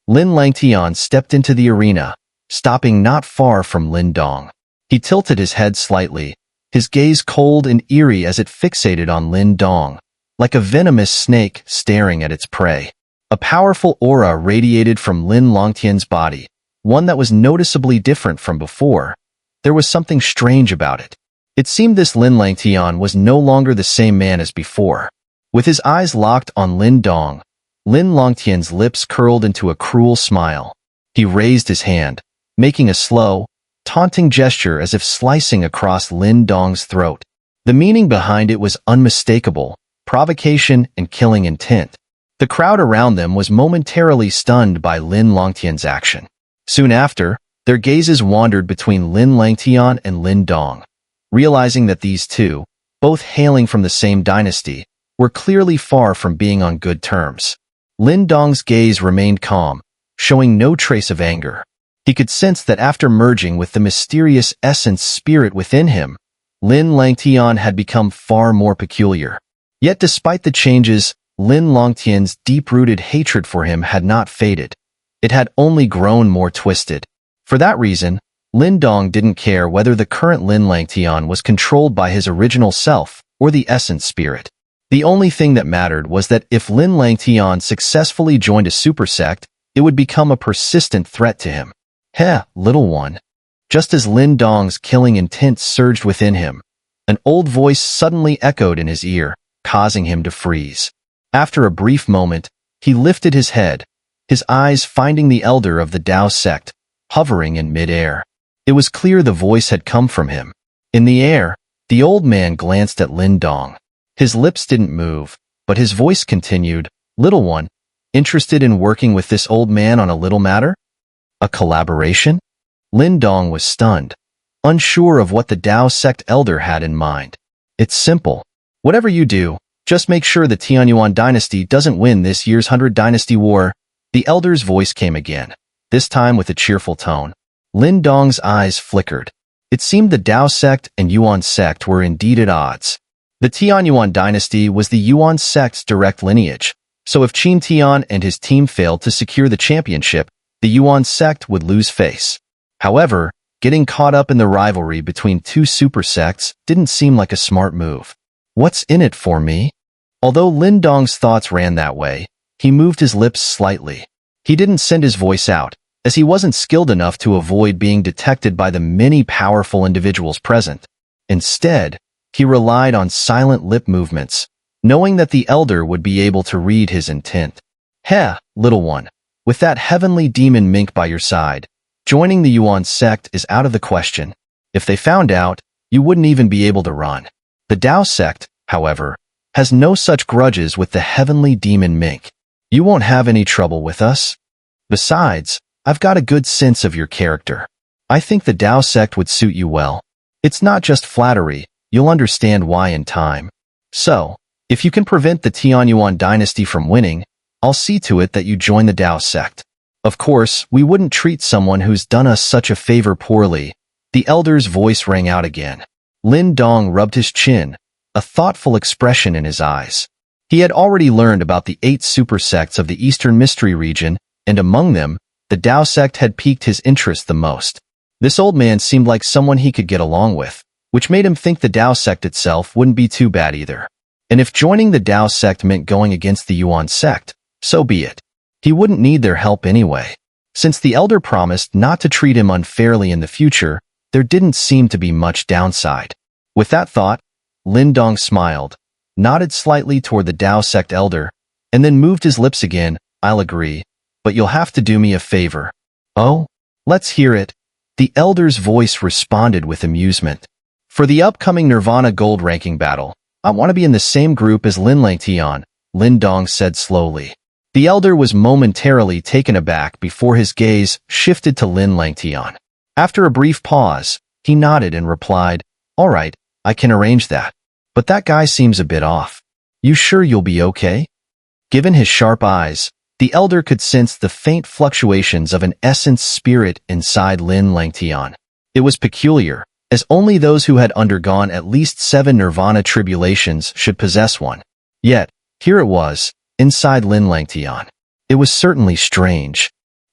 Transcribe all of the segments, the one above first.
Lin Langtian stepped into the arena, stopping not far from Lin Dong. He tilted his head slightly, his gaze cold and eerie as it fixated on Lin Dong, like a venomous snake staring at its prey. A powerful aura radiated from Lin Langtian's body, one that was noticeably different from before. There was something strange about it. It seemed this Lin Langtian was no longer the same man as before. With his eyes locked on Lin Dong, Lin Langtian's lips curled into a cruel smile. He raised his hand, making a slow, taunting gesture as if slicing across Lin Dong's throat. The meaning behind it was unmistakable: provocation and killing intent. The crowd around them was momentarily stunned by Lin Langtian's action. Soon after, their gazes wandered between Lin Langtian and Lin Dong, realizing that these two, both hailing from the same dynasty, were clearly far from being on good terms. Lin Dong's gaze remained calm, showing no trace of anger. He could sense that after merging with the mysterious essence spirit within him, Lin Langtian had become far more peculiar. Yet despite the changes, Lin Langtian's deep-rooted hatred for him had not faded. It had only grown more twisted. For that reason, Lin Dong didn't care whether the current Lin Langtian was controlled by his original self or the essence spirit. The only thing that mattered was that if Lin Langtian successfully joined a super sect, it would become a persistent threat to him. Heh, little one. Just as Lin Dong's killing intent surged within him, an old voice suddenly echoed in his ear, causing him to freeze. After a brief moment, he lifted his head, his eyes finding the elder of the Dao sect, hovering in mid-air. It was clear the voice had come from him. In the air, the old man glanced at Lin Dong. His lips didn't move, but his voice continued, "Little one, interested in working with this old man on a little matter? A collaboration?" Lin Dong was stunned, unsure of what the Dao sect elder had in mind. "It's simple. Whatever you do, just make sure the Tianyuan dynasty doesn't win this year's 100 Dynasty War." The elder's voice came again, this time with a cheerful tone. Lin Dong's eyes flickered. It seemed the Dao sect and Yuan sect were indeed at odds. The Tianyuan dynasty was the Yuan sect's direct lineage, so if Qin Tian and his team failed to secure the championship, the Yuan sect would lose face. However, getting caught up in the rivalry between two super sects didn't seem like a smart move. What's in it for me? Although Lin Dong's thoughts ran that way, he moved his lips slightly. He didn't send his voice out, as he wasn't skilled enough to avoid being detected by the many powerful individuals present. Instead, he relied on silent lip movements, knowing that the elder would be able to read his intent. "Heh, little one, with that heavenly demon mink by your side, joining the Yuan sect is out of the question. If they found out, you wouldn't even be able to run." The Dao sect, however, has no such grudges with the heavenly demon mink. "You won't have any trouble with us. Besides, I've got a good sense of your character. I think the Dao sect would suit you well. It's not just flattery, you'll understand why in time. So, if you can prevent the Tianyuan dynasty from winning, I'll see to it that you join the Dao sect. Of course, we wouldn't treat someone who's done us such a favor poorly." The elder's voice rang out again. Lin Dong rubbed his chin, a thoughtful expression in his eyes. He had already learned about the 8 super sects of the Eastern Mystery region, and among them, the Dao sect had piqued his interest the most. This old man seemed like someone he could get along with, which made him think the Dao sect itself wouldn't be too bad either. And if joining the Dao sect meant going against the Yuan sect, so be it. He wouldn't need their help anyway. Since the elder promised not to treat him unfairly in the future, there didn't seem to be much downside. With that thought, Lin Dong smiled, nodded slightly toward the Dao sect elder, and then moved his lips again. "I'll agree, but you'll have to do me a favor." "Oh? Let's hear it." The elder's voice responded with amusement. "For the upcoming Nirvana Gold ranking battle, I want to be in the same group as Lin Langtian," Lin Dong said slowly. The elder was momentarily taken aback before his gaze shifted to Lin Langtian. After a brief pause, he nodded and replied, "All right, I can arrange that. But that guy seems a bit off. You sure you'll be okay?" Given his sharp eyes, the elder could sense the faint fluctuations of an essence spirit inside Lin Langtian. It was peculiar, as only those who had undergone at least 7 nirvana tribulations should possess one. Yet, here it was, inside Lin Langtian. It was certainly strange.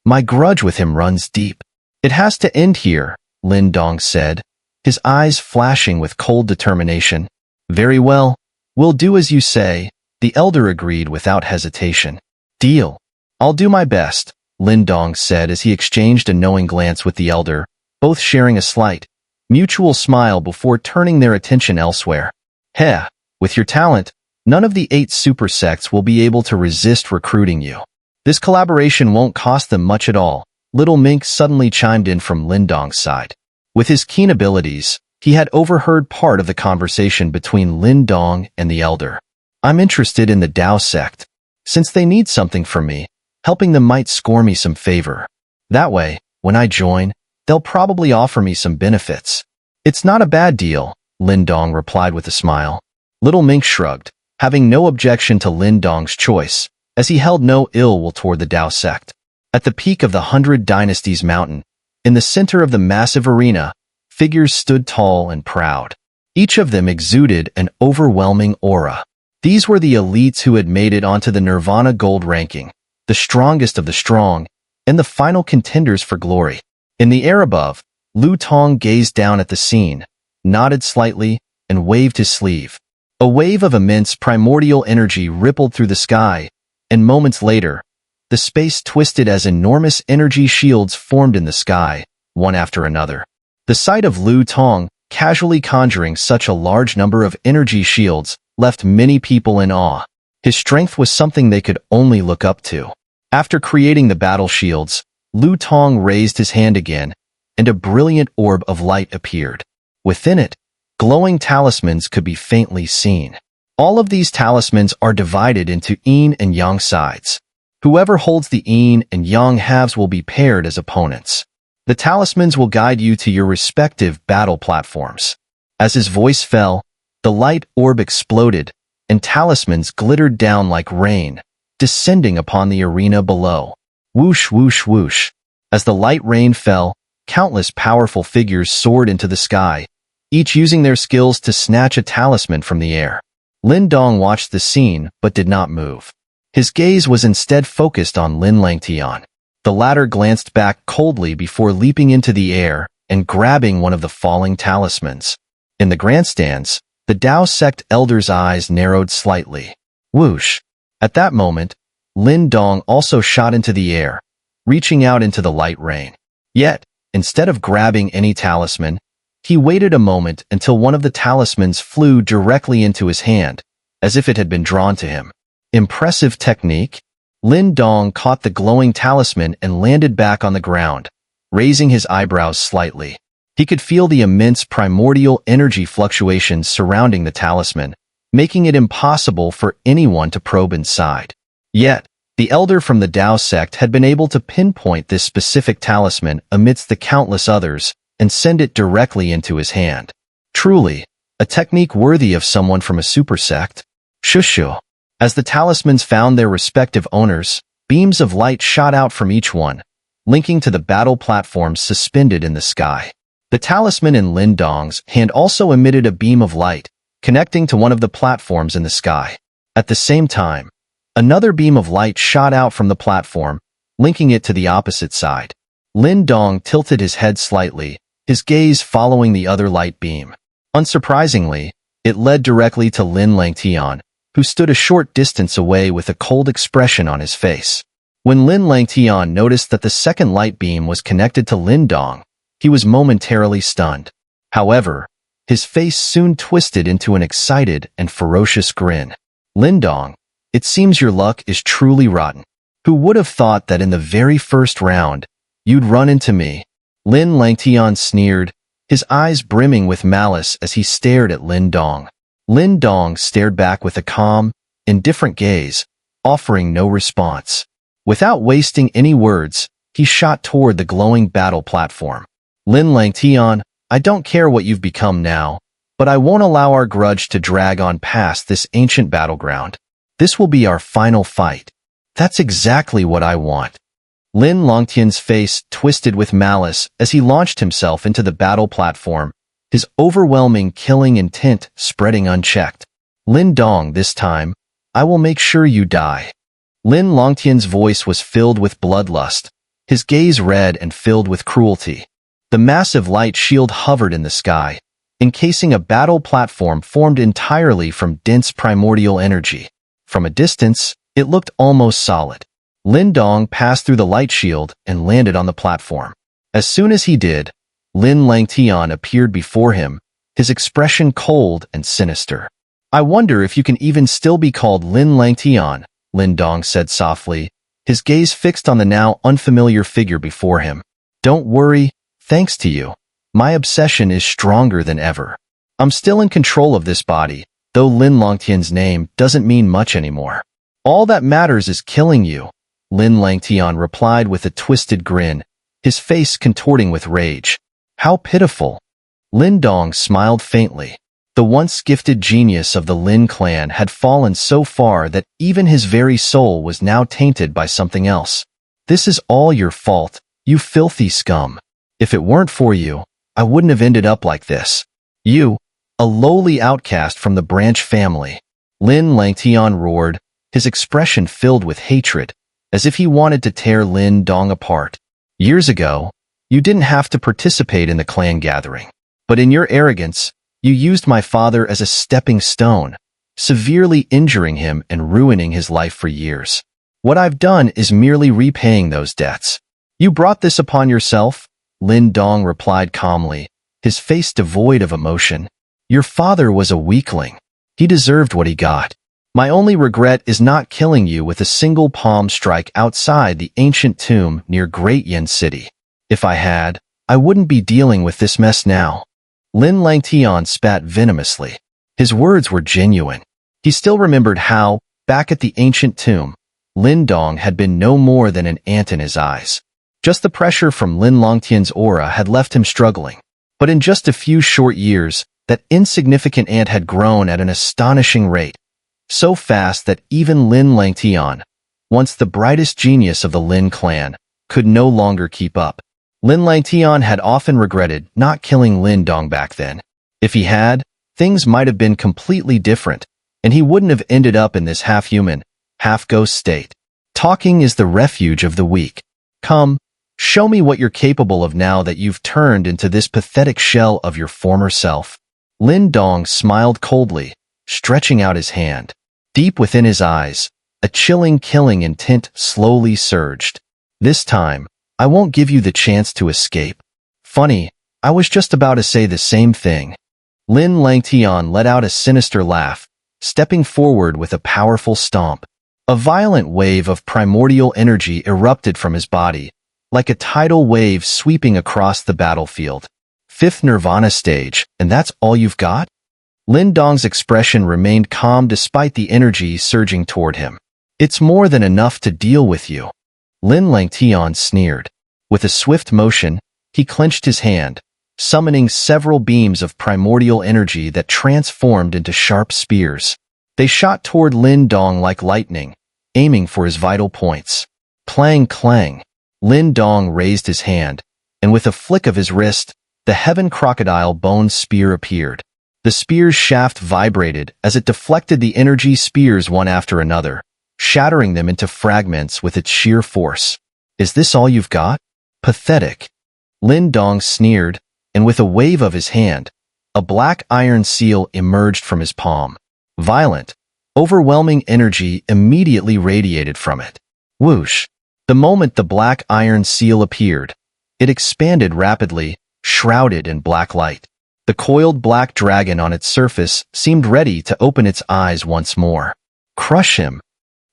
My grudge with him runs deep. It has to end here, Lin Dong said, his eyes flashing with cold determination. Very well, we'll do as you say, the elder agreed without hesitation. Deal. I'll do my best, Lin Dong said as he exchanged a knowing glance with the elder, both sharing a slight, mutual smile before turning their attention elsewhere. Heh, with your talent, none of the 8 super sects will be able to resist recruiting you. This collaboration won't cost them much at all, Little Mink suddenly chimed in from Lin Dong's side. With his keen abilities, he had overheard part of the conversation between Lin Dong and the elder. I'm interested in the Dao sect. Since they need something from me, helping them might score me some favor. That way, when I join, they'll probably offer me some benefits. It's not a bad deal, Lin Dong replied with a smile. Little Mink shrugged, having no objection to Lin Dong's choice, as he held no ill will toward the Dao sect. At the peak of the 100 Dynasties mountain, in the center of the massive arena, figures stood tall and proud. Each of them exuded an overwhelming aura. These were the elites who had made it onto the Nirvana Gold ranking, the strongest of the strong, and the final contenders for glory. In the air above, Lu Tong gazed down at the scene, nodded slightly, and waved his sleeve. A wave of immense primordial energy rippled through the sky, and moments later, the space twisted as enormous energy shields formed in the sky, one after another. The sight of Lu Tong casually conjuring such a large number of energy shields left many people in awe. His strength was something they could only look up to. After creating the battle shields, Lu Tong raised his hand again, and a brilliant orb of light appeared. Within it, glowing talismans could be faintly seen. All of these talismans are divided into yin and yang sides. Whoever holds the yin and yang halves will be paired as opponents. The talismans will guide you to your respective battle platforms. As his voice fell, the light orb exploded, and talismans glittered down like rain, descending upon the arena below. Whoosh, whoosh, whoosh. As the light rain fell, countless powerful figures soared into the sky, each using their skills to snatch a talisman from the air. Lin Dong watched the scene but did not move. His gaze was instead focused on Lin Langtian. The latter glanced back coldly before leaping into the air and grabbing one of the falling talismans. In the grandstands, the Dao sect elder's eyes narrowed slightly. Whoosh! At that moment, Lin Dong also shot into the air, reaching out into the light rain. Yet, instead of grabbing any talisman, he waited a moment until one of the talismans flew directly into his hand, as if it had been drawn to him. Impressive technique. Lin Dong caught the glowing talisman and landed back on the ground, raising his eyebrows slightly. He could feel the immense primordial energy fluctuations surrounding the talisman, making it impossible for anyone to probe inside. Yet, the elder from the Dao sect had been able to pinpoint this specific talisman amidst the countless others and send it directly into his hand. Truly, a technique worthy of someone from a super sect. Shushu. As the talismans found their respective owners, beams of light shot out from each one, linking to the battle platforms suspended in the sky. The talisman in Lin Dong's hand also emitted a beam of light, connecting to one of the platforms in the sky. At the same time, another beam of light shot out from the platform, linking it to the opposite side. Lin Dong tilted his head slightly, his gaze following the other light beam. Unsurprisingly, it led directly to Lin Langtian, who stood a short distance away with a cold expression on his face. When Lin Langtian noticed that the second light beam was connected to Lin Dong, he was momentarily stunned. However, his face soon twisted into an excited and ferocious grin. Lin Dong, it seems your luck is truly rotten. Who would have thought that in the very first round, you'd run into me? Lin Langtian sneered, his eyes brimming with malice as he stared at Lin Dong. Lin Dong stared back with a calm, indifferent gaze, offering no response. Without wasting any words, he shot toward the glowing battle platform. Lin Langtian, I don't care what you've become now, but I won't allow our grudge to drag on past this ancient battleground. This will be our final fight. That's exactly what I want. Lin Langtian's face twisted with malice as he launched himself into the battle platform, his overwhelming killing intent spreading unchecked. Lin Dong, this time, I will make sure you die. Lin Langtian's voice was filled with bloodlust, his gaze red and filled with cruelty. The massive light shield hovered in the sky, encasing a battle platform formed entirely from dense primordial energy. From a distance, it looked almost solid. Lin Dong passed through the light shield and landed on the platform. As soon as he did, Lin Langtian appeared before him, his expression cold and sinister. "I wonder if you can even still be called Lin Langtian," Lin Dong said softly, his gaze fixed on the now unfamiliar figure before him. "Don't worry, thanks to you, my obsession is stronger than ever. I'm still in control of this body, though Lin Langtian's name doesn't mean much anymore. All that matters is killing you," Lin Langtian replied with a twisted grin, his face contorting with rage. "How pitiful." Lin Dong smiled faintly. The once gifted genius of the Lin clan had fallen so far that even his very soul was now tainted by something else. "This is all your fault, you filthy scum. If it weren't for you, I wouldn't have ended up like this. You, a lowly outcast from the branch family." Lin Langtian roared, his expression filled with hatred, as if he wanted to tear Lin Dong apart. "Years ago, you didn't have to participate in the clan gathering. But in your arrogance, you used my father as a stepping stone, severely injuring him and ruining his life for years. What I've done is merely repaying those debts." "You brought this upon yourself," Lin Dong replied calmly, his face devoid of emotion. "Your father was a weakling. He deserved what he got. My only regret is not killing you with a single palm strike outside the ancient tomb near Great Yin City. If I had, I wouldn't be dealing with this mess now." Lin Langtian spat venomously. His words were genuine. He still remembered how, back at the ancient tomb, Lin Dong had been no more than an ant in his eyes. Just the pressure from Lin Langtian's aura had left him struggling. But in just a few short years, that insignificant ant had grown at an astonishing rate, so fast that even Lin Langtian, once the brightest genius of the Lin clan, could no longer keep up. Lin Langtian had often regretted not killing Lin Dong back then. If he had, things might have been completely different, and he wouldn't have ended up in this half-human, half-ghost state. Talking is the refuge of the weak. Come, show me what you're capable of now that you've turned into this pathetic shell of your former self. Lin Dong smiled coldly, stretching out his hand. Deep within his eyes, a chilling killing intent slowly surged. "This time, I won't give you the chance to escape." "Funny, I was just about to say the same thing." Lin Langtian let out a sinister laugh, stepping forward with a powerful stomp. A violent wave of primordial energy erupted from his body, like a tidal wave sweeping across the battlefield. "Fifth Nirvana stage, and that's all you've got?" Lin Dong's expression remained calm despite the energy surging toward him. "It's more than enough to deal with you." Lin Langtian sneered. With a swift motion, he clenched his hand, summoning several beams of primordial energy that transformed into sharp spears. They shot toward Lin Dong like lightning, aiming for his vital points. Clang clang. Lin Dong raised his hand, and with a flick of his wrist, the heaven crocodile bone spear appeared. The spear's shaft vibrated as it deflected the energy spears one after another, shattering them into fragments with its sheer force. "Is this all you've got? Pathetic." Lin Dong sneered, and with a wave of his hand, a black iron seal emerged from his palm. Violent, overwhelming energy immediately radiated from it. Whoosh! The moment the black iron seal appeared, it expanded rapidly, shrouded in black light. The coiled black dragon on its surface seemed ready to open its eyes once more. "Crush him."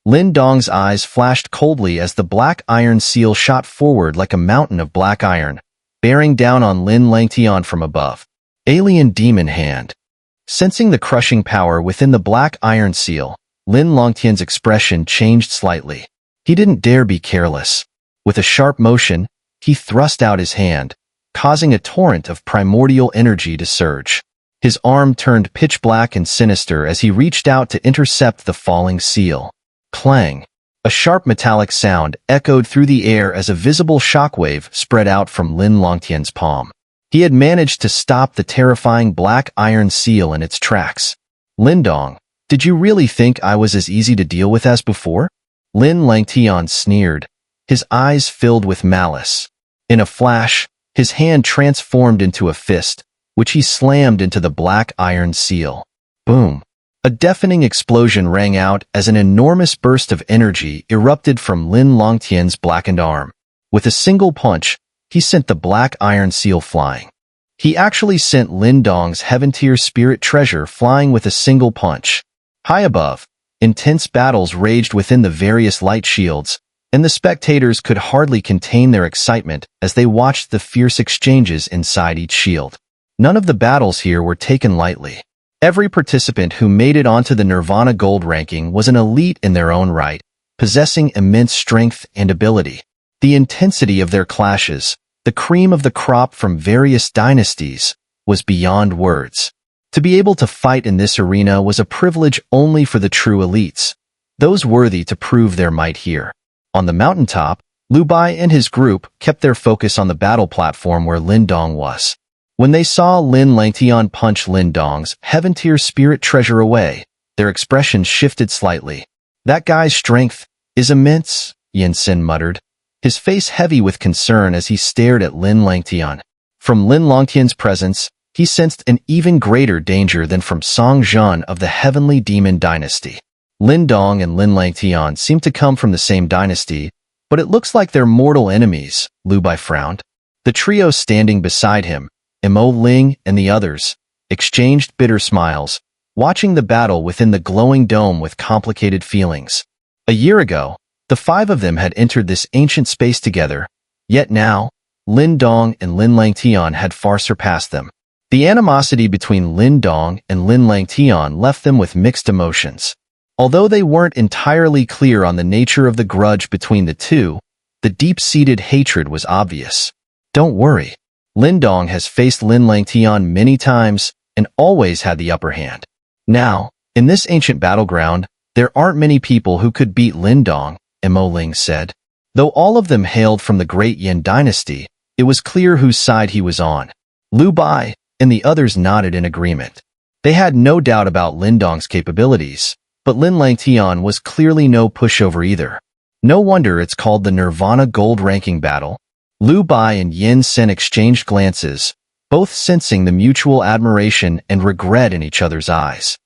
Lin Dong's eyes flashed coldly as the black iron seal shot forward like a mountain of black iron, bearing down on Lin Langtian from above. Alien Demon Hand. Sensing the crushing power within the black iron seal, Lin Langtian's expression changed slightly. He didn't dare be careless. With a sharp motion, he thrust out his hand, causing a torrent of primordial energy to surge. His arm turned pitch black and sinister as he reached out to intercept the falling seal. Clang! A sharp metallic sound echoed through the air as a visible shockwave spread out from Lin Langtian's palm. He had managed to stop the terrifying black iron seal in its tracks. "Lin Dong, did you really think I was as easy to deal with as before?" Lin Langtian sneered, his eyes filled with malice. In a flash, his hand transformed into a fist, which he slammed into the black iron seal. Boom! A deafening explosion rang out as an enormous burst of energy erupted from Lin Langtian's blackened arm. With a single punch, he sent the black iron seal flying. He actually sent Lin Dong's heaven-tier spirit treasure flying with a single punch. High above, intense battles raged within the various light shields, and the spectators could hardly contain their excitement as they watched the fierce exchanges inside each shield. None of the battles here were taken lightly. Every participant who made it onto the Nirvana Gold ranking was an elite in their own right, possessing immense strength and ability. The intensity of their clashes, the cream of the crop from various dynasties, was beyond words. To be able to fight in this arena was a privilege only for the true elites, those worthy to prove their might here. On the mountaintop, Lu Bai and his group kept their focus on the battle platform where Lin Dong was. When they saw Lin Langtian punch Lin Dong's heaven-tier spirit treasure away, their expressions shifted slightly. "That guy's strength is immense," Yin Sin muttered, his face heavy with concern as he stared at Lin Langtian. From Lin Langtian's presence, he sensed an even greater danger than from Song Zhan of the Heavenly Demon Dynasty. Lin Dong and Lin Langtian seem to come from the same dynasty, but it looks like they're mortal enemies, Lu Bai frowned. The trio standing beside him, Mo Ling and the others, exchanged bitter smiles, watching the battle within the glowing dome with complicated feelings. A year ago, the five of them had entered this ancient space together, yet now, Lin Dong and Lin Langtian had far surpassed them. The animosity between Lin Dong and Lin Langtian left them with mixed emotions. Although they weren't entirely clear on the nature of the grudge between the two, the deep-seated hatred was obvious. Don't worry. Lin Dong has faced Lin Langtian many times and always had the upper hand. Now, in this ancient battleground, there aren't many people who could beat Lin Dong, Mo Ling said. Though all of them hailed from the Great Yin dynasty, it was clear whose side he was on. Lu Bai and the others nodded in agreement. They had no doubt about Lin Dong's capabilities, but Lin Langtian was clearly no pushover either. No wonder it's called the Nirvana Gold ranking battle. Lu Bai and Yin Sen exchanged glances, both sensing the mutual admiration and regret in each other's eyes.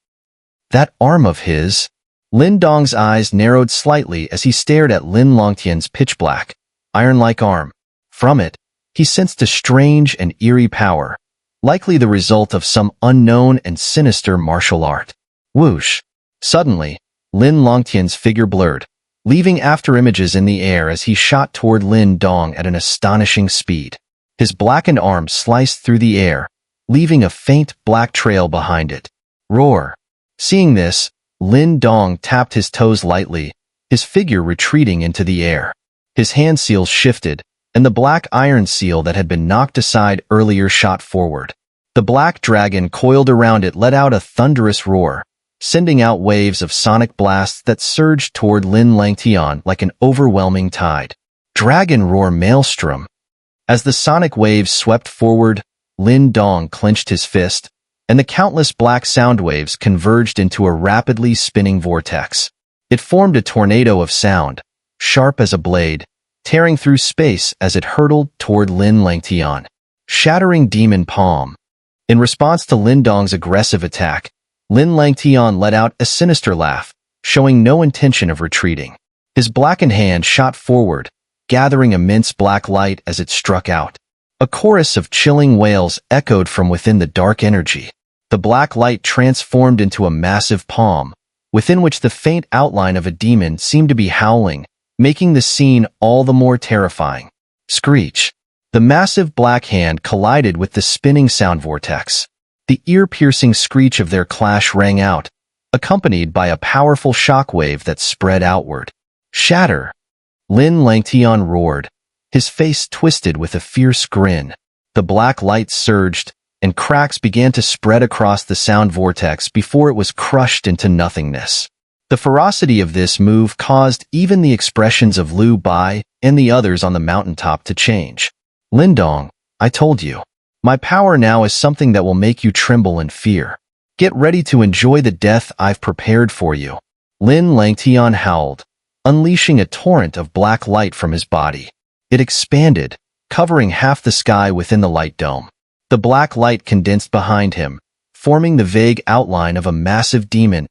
That arm of his... Lin Dong's eyes narrowed slightly as he stared at Lin Langtian's pitch-black, iron-like arm. From it, he sensed a strange and eerie power, likely the result of some unknown and sinister martial art. Whoosh! Suddenly, Lin Langtian's figure blurred, leaving afterimages in the air as he shot toward Lin Dong at an astonishing speed. His blackened arm sliced through the air, leaving a faint black trail behind it. Roar! Seeing this, Lin Dong tapped his toes lightly, his figure retreating into the air. His hand seals shifted, and the black iron seal that had been knocked aside earlier shot forward. The black dragon coiled around it let out a thunderous roar, sending out waves of sonic blasts that surged toward Lin Langtian like an overwhelming tide. Dragon Roar Maelstrom. As the sonic waves swept forward, Lin Dong clenched his fist, and the countless black sound waves converged into a rapidly spinning vortex. It formed a tornado of sound, sharp as a blade, tearing through space as it hurtled toward Lin Langtian. Shattering Demon Palm. In response to Lin Dong's aggressive attack, Lin Langtian let out a sinister laugh, showing no intention of retreating. His blackened hand shot forward, gathering immense black light as it struck out. A chorus of chilling wails echoed from within the dark energy. The black light transformed into a massive palm, within which the faint outline of a demon seemed to be howling, making the scene all the more terrifying. Screech. The massive black hand collided with the spinning sound vortex. The ear-piercing screech of their clash rang out, accompanied by a powerful shockwave that spread outward. Shatter! Lin Langtian roared, his face twisted with a fierce grin. The black light surged, and cracks began to spread across the sound vortex before it was crushed into nothingness. The ferocity of this move caused even the expressions of Lu Bai and the others on the mountaintop to change. Lin Dong, I told you. My power now is something that will make you tremble in fear. Get ready to enjoy the death I've prepared for you. Lin Langtian howled, unleashing a torrent of black light from his body. It expanded, covering half the sky within the light dome. The black light condensed behind him, forming the vague outline of a massive demon,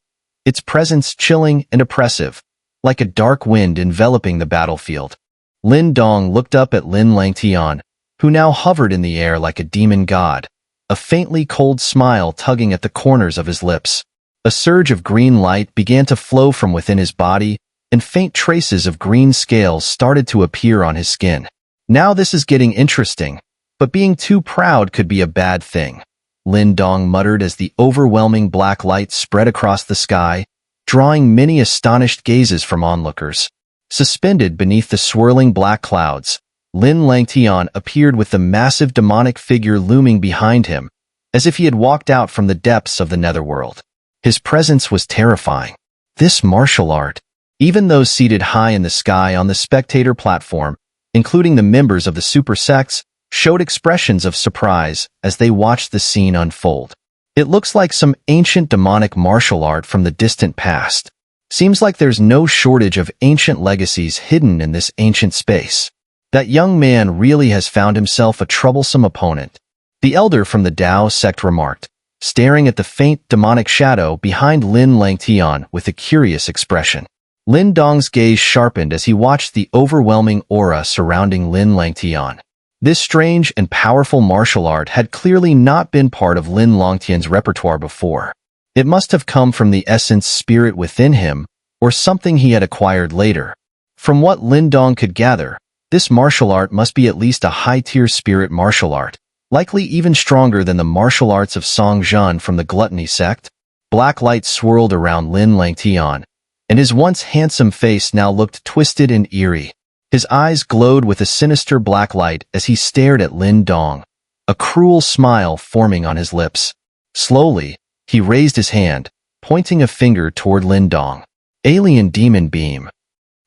its presence chilling and oppressive, like a dark wind enveloping the battlefield. Lin Dong looked up at Lin Langtian, who now hovered in the air like a demon god, a faintly cold smile tugging at the corners of his lips. A surge of green light began to flow from within his body, and faint traces of green scales started to appear on his skin. Now this is getting interesting, but being too proud could be a bad thing, Lin Dong muttered as the overwhelming black light spread across the sky, drawing many astonished gazes from onlookers. Suspended beneath the swirling black clouds, Lin Langtian appeared with the massive demonic figure looming behind him, as if he had walked out from the depths of the netherworld. His presence was terrifying. This martial art, even those seated high in the sky on the spectator platform, including the members of the super sects, showed expressions of surprise as they watched the scene unfold. It looks like some ancient demonic martial art from the distant past. Seems like there's no shortage of ancient legacies hidden in this ancient space. That young man really has found himself a troublesome opponent, the elder from the Dao sect remarked, staring at the faint demonic shadow behind Lin Langtian with a curious expression. Lin Dong's gaze sharpened as he watched the overwhelming aura surrounding Lin Langtian. This strange and powerful martial art had clearly not been part of Lin Langtian's repertoire before. It must have come from the essence spirit within him, or something he had acquired later. From what Lin Dong could gather, this martial art must be at least a high-tier spirit martial art, likely even stronger than the martial arts of Song Zhan from the Gluttony sect. Black light swirled around Lin Langtian, and his once handsome face now looked twisted and eerie. His eyes glowed with a sinister black light as he stared at Lin Dong, a cruel smile forming on his lips. Slowly, he raised his hand, pointing a finger toward Lin Dong. Alien Demon Beam.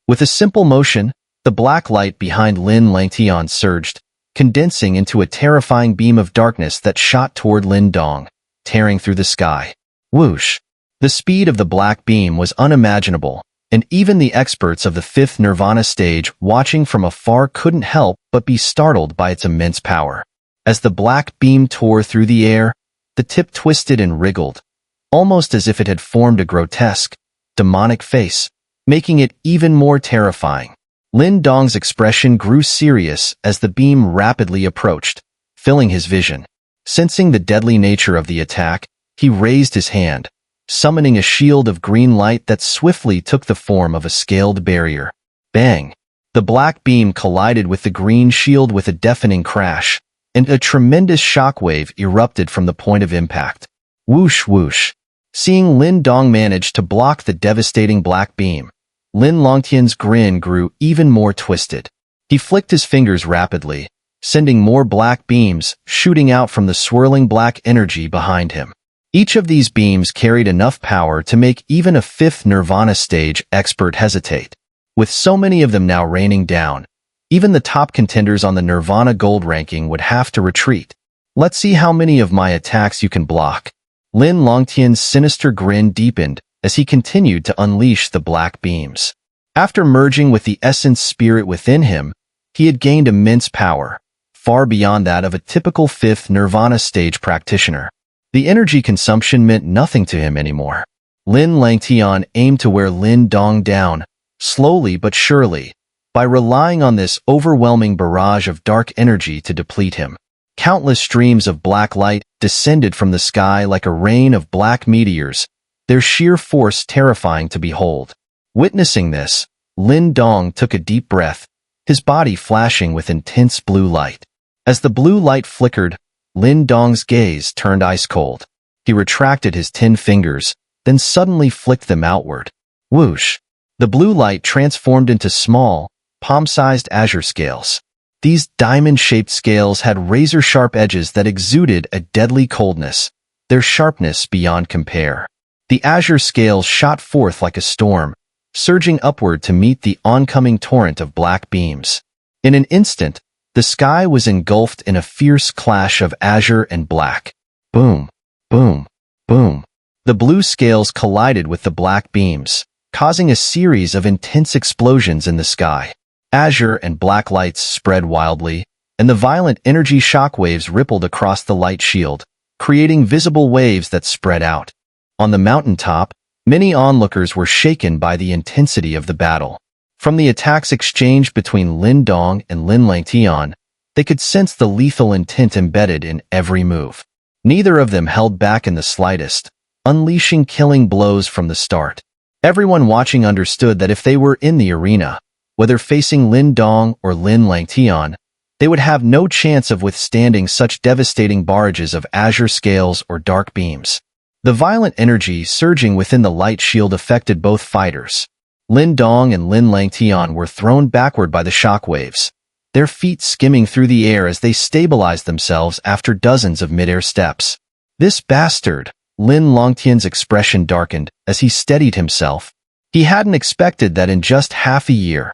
With a simple motion, the black light behind Lin Langtian surged, condensing into a terrifying beam of darkness that shot toward Lin Dong, tearing through the sky. Whoosh! The speed of the black beam was unimaginable, and even the experts of the fifth Nirvana stage watching from afar couldn't help but be startled by its immense power. As the black beam tore through the air, the tip twisted and wriggled, almost as if it had formed a grotesque, demonic face, making it even more terrifying. Lin Dong's expression grew serious as the beam rapidly approached, filling his vision. Sensing the deadly nature of the attack, he raised his hand, summoning a shield of green light that swiftly took the form of a scaled barrier. Bang! The black beam collided with the green shield with a deafening crash, and a tremendous shockwave erupted from the point of impact. Whoosh whoosh! Seeing Lin Dong manage to block the devastating black beam, Lin Langtian's grin grew even more twisted. He flicked his fingers rapidly, sending more black beams shooting out from the swirling black energy behind him. Each of these beams carried enough power to make even a fifth Nirvana stage expert hesitate. With so many of them now raining down, even the top contenders on the Nirvana Gold ranking would have to retreat. Let's see how many of my attacks you can block. Lin Langtian's sinister grin deepened as he continued to unleash the black beams. After merging with the essence spirit within him, he had gained immense power, far beyond that of a typical fifth Nirvana stage practitioner. The energy consumption meant nothing to him anymore. Lin Langtian aimed to wear Lin Dong down, slowly but surely, by relying on this overwhelming barrage of dark energy to deplete him. Countless streams of black light descended from the sky like a rain of black meteors, their sheer force terrifying to behold. Witnessing this, Lin Dong took a deep breath, his body flashing with intense blue light. As the blue light flickered, Lin Dong's gaze turned ice cold. He retracted his 10 fingers, then suddenly flicked them outward. Whoosh! The blue light transformed into small, palm-sized azure scales. These diamond-shaped scales had razor-sharp edges that exuded a deadly coldness, their sharpness beyond compare. The azure scales shot forth like a storm, surging upward to meet the oncoming torrent of black beams. In an instant, the sky was engulfed in a fierce clash of azure and black. Boom, boom, boom. The blue scales collided with the black beams, causing a series of intense explosions in the sky. Azure and black lights spread wildly, and the violent energy shockwaves rippled across the light shield, creating visible waves that spread out. On the mountaintop, many onlookers were shaken by the intensity of the battle. From the attacks exchanged between Lin Dong and Lin Langtian, they could sense the lethal intent embedded in every move. Neither of them held back in the slightest, unleashing killing blows from the start. Everyone watching understood that if they were in the arena, whether facing Lin Dong or Lin Langtian, they would have no chance of withstanding such devastating barrages of azure scales or dark beams. The violent energy surging within the light shield affected both fighters. Lin Dong and Lin Langtian were thrown backward by the shockwaves, their feet skimming through the air as they stabilized themselves after dozens of mid-air steps. This bastard, Lin Langtian's expression darkened as he steadied himself. He hadn't expected that in just half a year,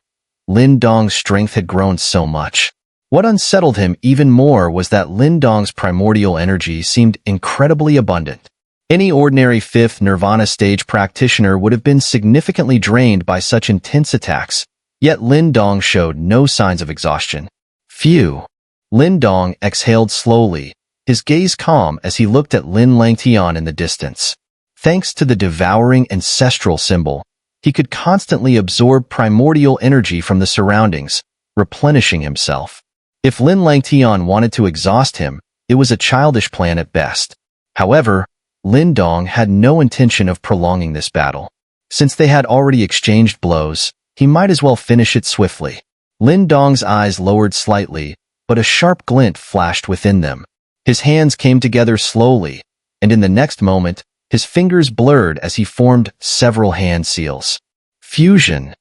Lin Dong's strength had grown so much. What unsettled him even more was that Lin Dong's primordial energy seemed incredibly abundant. Any ordinary 5th Nirvana stage practitioner would have been significantly drained by such intense attacks, yet Lin Dong showed no signs of exhaustion. Phew! Lin Dong exhaled slowly, his gaze calm as he looked at Lin Langtian in the distance. Thanks to the devouring ancestral symbol, he could constantly absorb primordial energy from the surroundings, replenishing himself. If Lin Langtian wanted to exhaust him, it was a childish plan at best. However, Lin Dong had no intention of prolonging this battle. Since they had already exchanged blows, he might as well finish it swiftly. Lin Dong's eyes lowered slightly, but a sharp glint flashed within them. His hands came together slowly, and in the next moment, his fingers blurred as he formed several hand seals. Fusion.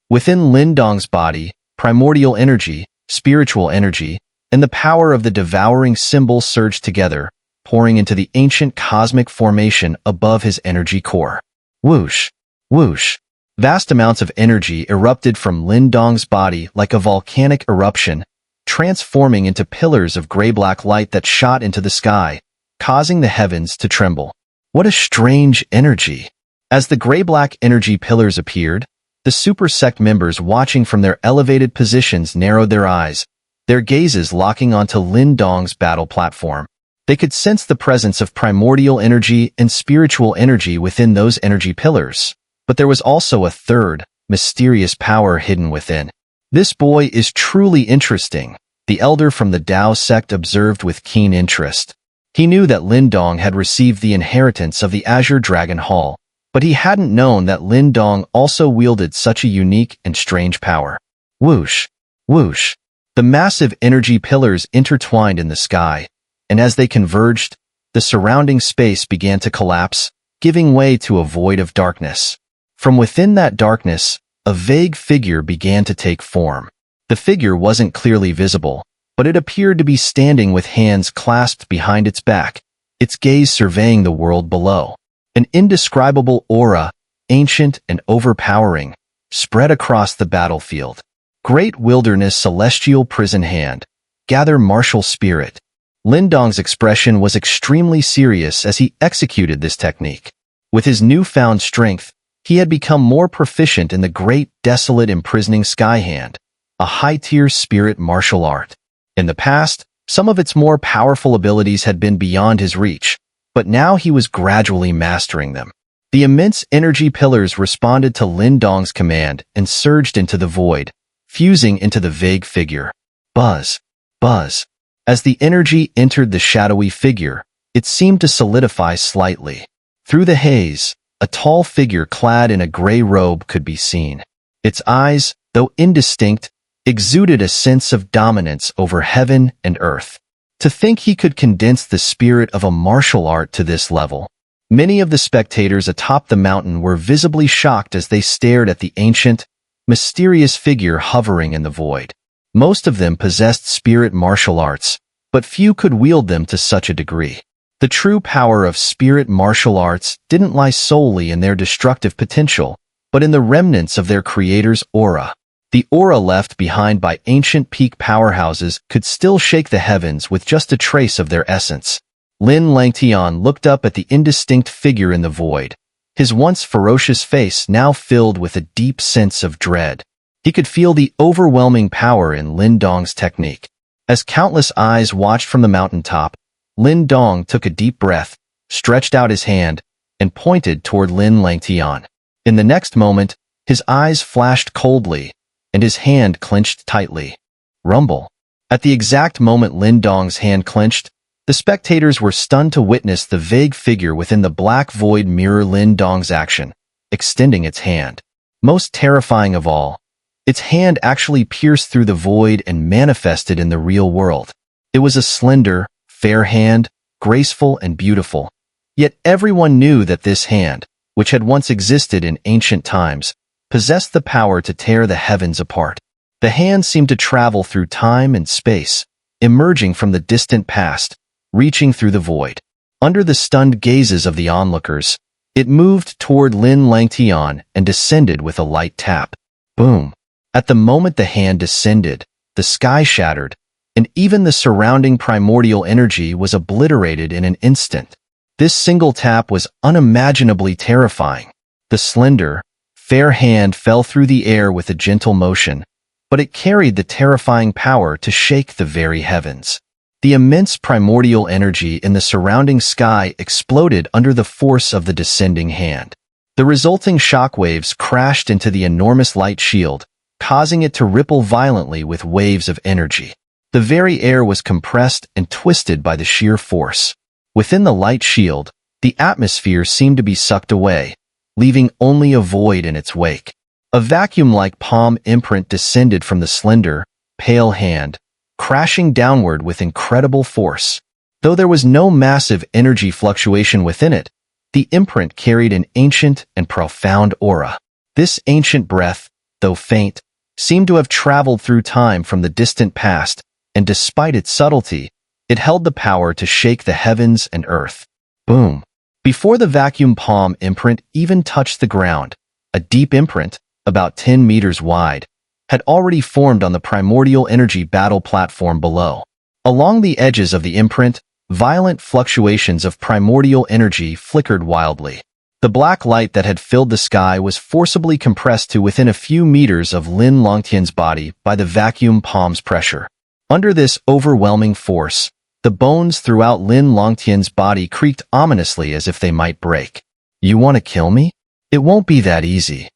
Within Lin Dong's body, primordial energy, spiritual energy, and the power of the devouring symbol surged together, pouring into the ancient cosmic formation above his energy core. Whoosh! Whoosh! Vast amounts of energy erupted from Lin Dong's body like a volcanic eruption, transforming into pillars of gray-black light that shot into the sky, causing the heavens to tremble. What a strange energy! As the gray-black energy pillars appeared, the super sect members watching from their elevated positions narrowed their eyes, their gazes locking onto Lin Dong's battle platform. They could sense the presence of primordial energy and spiritual energy within those energy pillars. But there was also a third, mysterious power hidden within. This boy is truly interesting, the elder from the Dao sect observed with keen interest. He knew that Lin Dong had received the inheritance of the Azure Dragon Hall, but he hadn't known that Lin Dong also wielded such a unique and strange power. Whoosh! Whoosh! The massive energy pillars intertwined in the sky, and as they converged, the surrounding space began to collapse, giving way to a void of darkness. From within that darkness, a vague figure began to take form. The figure wasn't clearly visible, but it appeared to be standing with hands clasped behind its back, its gaze surveying the world below. An indescribable aura, ancient and overpowering, spread across the battlefield. Great wilderness celestial prison hand, gather martial spirit. Lin Dong's expression was extremely serious as he executed this technique. With his newfound strength, he had become more proficient in the great desolate Imprisoning Sky Hand, a high-tier spirit martial art. In the past, some of its more powerful abilities had been beyond his reach, but now he was gradually mastering them. The immense energy pillars responded to Lin Dong's command and surged into the void, fusing into the vague figure. Buzz! Buzz! As the energy entered the shadowy figure, it seemed to solidify slightly. Through the haze, a tall figure clad in a gray robe could be seen. Its eyes, though indistinct, exuded a sense of dominance over heaven and earth. To think he could condense the spirit of a martial art to this level. Many of the spectators atop the mountain were visibly shocked as they stared at the ancient, mysterious figure hovering in the void. Most of them possessed spirit martial arts, but few could wield them to such a degree. The true power of spirit martial arts didn't lie solely in their destructive potential, but in the remnants of their creator's aura. The aura left behind by ancient peak powerhouses could still shake the heavens with just a trace of their essence. Lin Langtian looked up at the indistinct figure in the void, his once ferocious face now filled with a deep sense of dread. He could feel the overwhelming power in Lin Dong's technique. As countless eyes watched from the mountaintop, Lin Dong took a deep breath, stretched out his hand, and pointed toward Lin Langtian. In the next moment, his eyes flashed coldly, and his hand clenched tightly. Rumble. At the exact moment Lin Dong's hand clenched, the spectators were stunned to witness the vague figure within the black void mirror Lin Dong's action, extending its hand. Most terrifying of all, its hand actually pierced through the void and manifested in the real world. It was a slender, fair hand, graceful and beautiful. Yet everyone knew that this hand, which had once existed in ancient times, possessed the power to tear the heavens apart. The hand seemed to travel through time and space, emerging from the distant past, reaching through the void. Under the stunned gazes of the onlookers, it moved toward Lin Langtian and descended with a light tap. Boom. At the moment the hand descended, the sky shattered, and even the surrounding primordial energy was obliterated in an instant. This single tap was unimaginably terrifying. The slender, fair hand fell through the air with a gentle motion, but it carried the terrifying power to shake the very heavens. The immense primordial energy in the surrounding sky exploded under the force of the descending hand. The resulting shockwaves crashed into the enormous light shield, causing it to ripple violently with waves of energy. The very air was compressed and twisted by the sheer force. Within the light shield, the atmosphere seemed to be sucked away, leaving only a void in its wake. A vacuum-like palm imprint descended from the slender, pale hand, crashing downward with incredible force. Though there was no massive energy fluctuation within it, the imprint carried an ancient and profound aura. This ancient breath, though faint, seemed to have traveled through time from the distant past, and despite its subtlety, it held the power to shake the heavens and earth. Boom. Before the vacuum palm imprint even touched the ground, a deep imprint, about 10 meters wide, had already formed on the primordial energy battle platform below. Along the edges of the imprint, violent fluctuations of primordial energy flickered wildly. The black light that had filled the sky was forcibly compressed to within a few meters of Lin Langtian's body by the vacuum palm's pressure. Under this overwhelming force, the bones throughout Lin Langtian's body creaked ominously as if they might break. You want to kill me? It won't be that easy.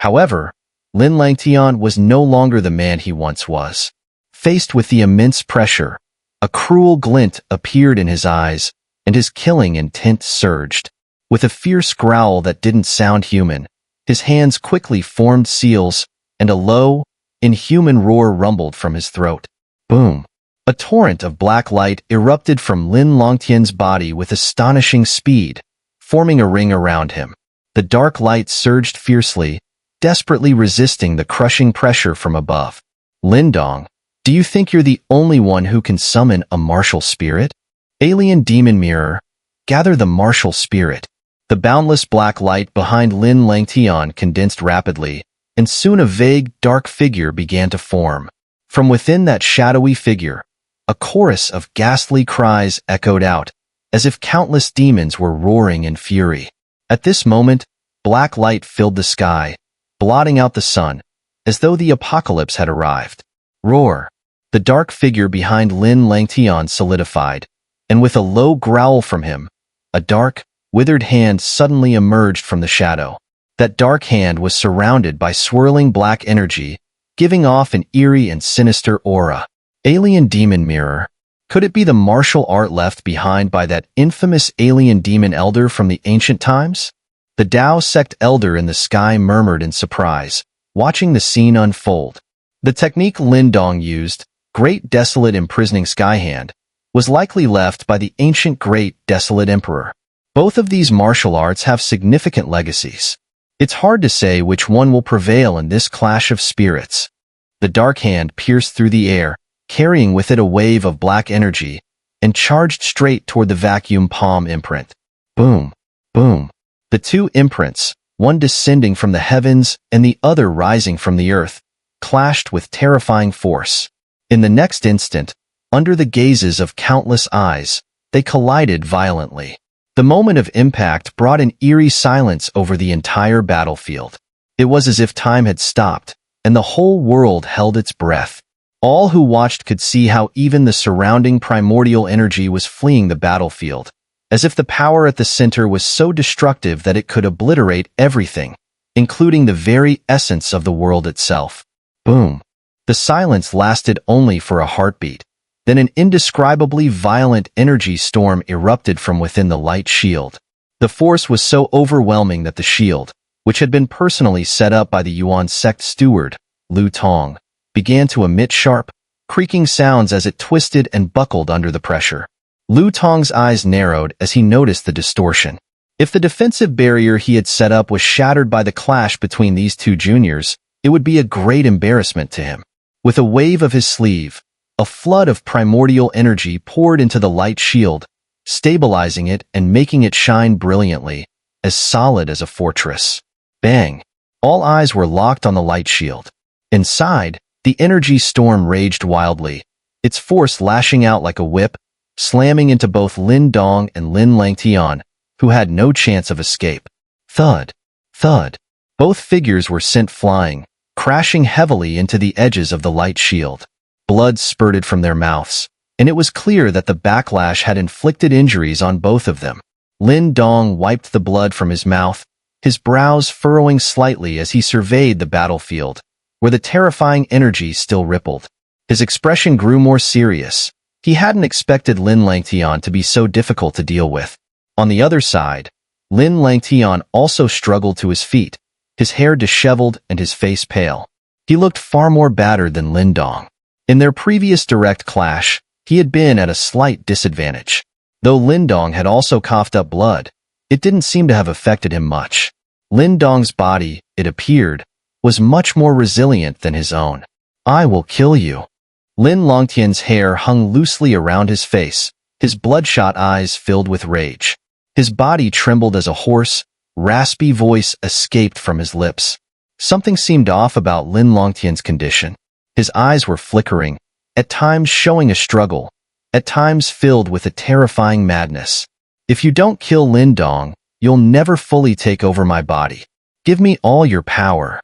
However, Lin Langtian was no longer the man he once was. Faced with the immense pressure, a cruel glint appeared in his eyes, and his killing intent surged. With a fierce growl that didn't sound human, his hands quickly formed seals, and a low, inhuman roar rumbled from his throat. Boom. A torrent of black light erupted from Lin Langtian's body with astonishing speed, forming a ring around him. The dark light surged fiercely, desperately resisting the crushing pressure from above. Lin Dong, do you think you're the only one who can summon a martial spirit? Alien Demon Mirror, gather the martial spirit. The boundless black light behind Lin Langtian condensed rapidly, and soon a vague, dark figure began to form. From within that shadowy figure, a chorus of ghastly cries echoed out, as if countless demons were roaring in fury. At this moment, black light filled the sky, blotting out the sun, as though the apocalypse had arrived. Roar! The dark figure behind Lin Langtian solidified, and with a low growl from him, a dark, withered hand suddenly emerged from the shadow. That dark hand was surrounded by swirling black energy, giving off an eerie and sinister aura. Alien Demon Mirror. Could it be the martial art left behind by that infamous alien demon elder from the ancient times? The Dao sect elder in the sky murmured in surprise, watching the scene unfold. The technique Lin Dong used, Great Desolate Imprisoning Sky Hand, was likely left by the ancient Great Desolate Emperor. Both of these martial arts have significant legacies. It's hard to say which one will prevail in this clash of spirits. The dark hand pierced through the air, carrying with it a wave of black energy, and charged straight toward the vacuum palm imprint. Boom, boom. The two imprints, one descending from the heavens and the other rising from the earth, clashed with terrifying force. In the next instant, under the gazes of countless eyes, they collided violently. The moment of impact brought an eerie silence over the entire battlefield. It was as if time had stopped, and the whole world held its breath. All who watched could see how even the surrounding primordial energy was fleeing the battlefield, as if the power at the center was so destructive that it could obliterate everything, including the very essence of the world itself. Boom. The silence lasted only for a heartbeat. Then an indescribably violent energy storm erupted from within the light shield. The force was so overwhelming that the shield, which had been personally set up by the Yuan sect steward, Lu Tong, began to emit sharp, creaking sounds as it twisted and buckled under the pressure. Lu Tong's eyes narrowed as he noticed the distortion. If the defensive barrier he had set up was shattered by the clash between these two juniors, it would be a great embarrassment to him. With a wave of his sleeve, a flood of primordial energy poured into the light shield, stabilizing it and making it shine brilliantly, as solid as a fortress. Bang! All eyes were locked on the light shield. Inside, the energy storm raged wildly, its force lashing out like a whip, slamming into both Lin Dong and Lin Langtian, who had no chance of escape. Thud! Thud! Both figures were sent flying, crashing heavily into the edges of the light shield. Blood spurted from their mouths, and it was clear that the backlash had inflicted injuries on both of them. Lin Dong wiped the blood from his mouth, his brows furrowing slightly as he surveyed the battlefield, where the terrifying energy still rippled. His expression grew more serious. He hadn't expected Lin Langtian to be so difficult to deal with. On the other side, Lin Langtian also struggled to his feet, his hair disheveled and his face pale. He looked far more battered than Lin Dong. In their previous direct clash, he had been at a slight disadvantage. Though Lin Dong had also coughed up blood, it didn't seem to have affected him much. Lin Dong's body, it appeared, was much more resilient than his own. I will kill you. Lin Langtian's hair hung loosely around his face, his bloodshot eyes filled with rage. His body trembled as a hoarse, raspy voice escaped from his lips. Something seemed off about Lin Langtian's condition. His eyes were flickering, at times showing a struggle, at times filled with a terrifying madness. If you don't kill Lin Dong, you'll never fully take over my body. Give me all your power.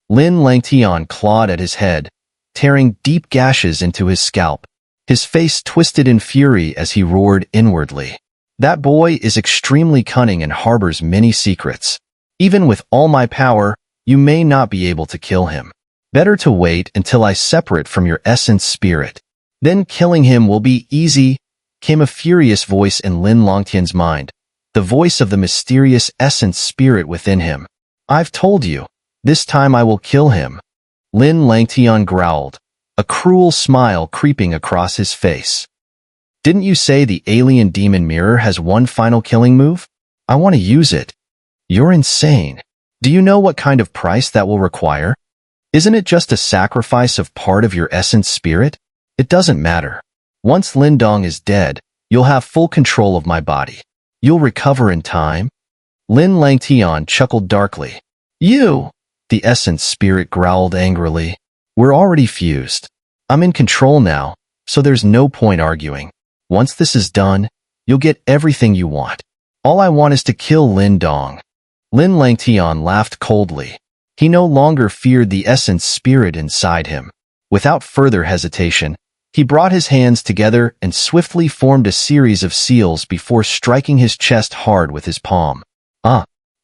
Lin Langtian clawed at his head, tearing deep gashes into his scalp. His face twisted in fury as he roared inwardly. That boy is extremely cunning and harbors many secrets. Even with all my power, you may not be able to kill him. Better to wait until I separate from your essence spirit. Then killing him will be easy, came a furious voice in Lin Langtian's mind, the voice of the mysterious essence spirit within him. I've told you, this time I will kill him. Lin Langtian growled, a cruel smile creeping across his face. Didn't you say the alien demon mirror has one final killing move? I want to use it. You're insane. Do you know what kind of price that will require? Isn't it just a sacrifice of part of your essence spirit? It doesn't matter. Once Lin Dong is dead, you'll have full control of my body. You'll recover in time. Lin Langtian chuckled darkly. You! The essence spirit growled angrily. We're already fused. I'm in control now, so there's no point arguing. Once this is done, you'll get everything you want. All I want is to kill Lin Dong. Lin Langtian laughed coldly. He no longer feared the essence spirit inside him. Without further hesitation, he brought his hands together and swiftly formed a series of seals before striking his chest hard with his palm.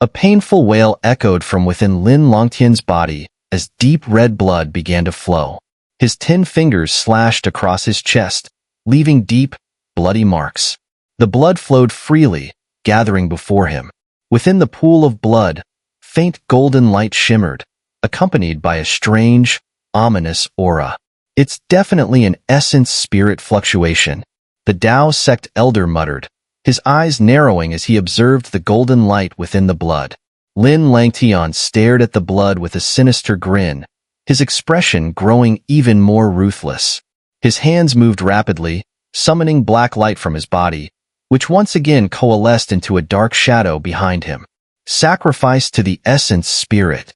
A painful wail echoed from within Lin Langtian's body as deep red blood began to flow. His 10 fingers slashed across his chest, leaving deep, bloody marks. The blood flowed freely, gathering before him. Within the pool of blood, faint golden light shimmered, accompanied by a strange, ominous aura. It's definitely an essence spirit fluctuation, the Dao sect elder muttered, his eyes narrowing as he observed the golden light within the blood. Lin Langtian stared at the blood with a sinister grin, his expression growing even more ruthless. His hands moved rapidly, summoning black light from his body, which once again coalesced into a dark shadow behind him. Sacrifice to the essence spirit.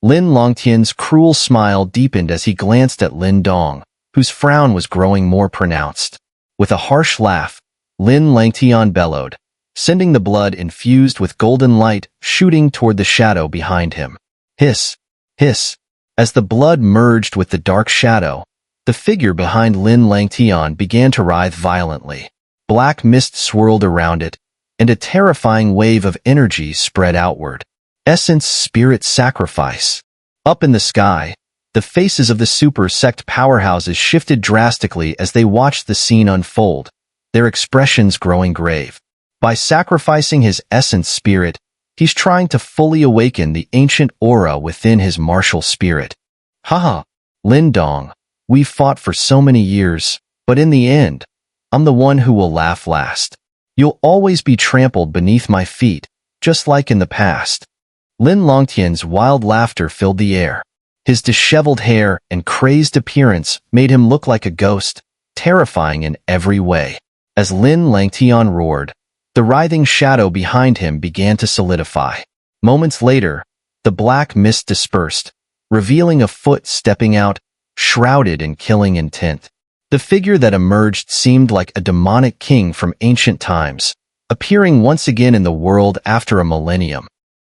Lin Langtian's cruel smile deepened as he glanced at Lin Dong, whose frown was growing more pronounced. With a harsh laugh, Lin Langtian bellowed, sending the blood infused with golden light shooting toward the shadow behind him. Hiss, hiss. As the blood merged with the dark shadow, the figure behind Langtian began to writhe violently. Black mist swirled around it, and a terrifying wave of energy spread outward. Essence Spirit Sacrifice. Up in the sky, the faces of the super sect powerhouses shifted drastically as they watched the scene unfold, their expressions growing grave. By sacrificing his essence spirit, he's trying to fully awaken the ancient aura within his martial spirit. Haha, Lindong, we've fought for so many years, but in the end, I'm the one who will laugh last. You'll always be trampled beneath my feet, just like in the past. Langtian's wild laughter filled the air. His disheveled hair and crazed appearance made him look like a ghost, terrifying in every way. As Langtian roared, the writhing shadow behind him began to solidify. Moments later, the black mist dispersed, revealing a foot stepping out, shrouded in killing intent. The figure that emerged seemed like a demonic king from ancient times, appearing once again in the world after a millennium.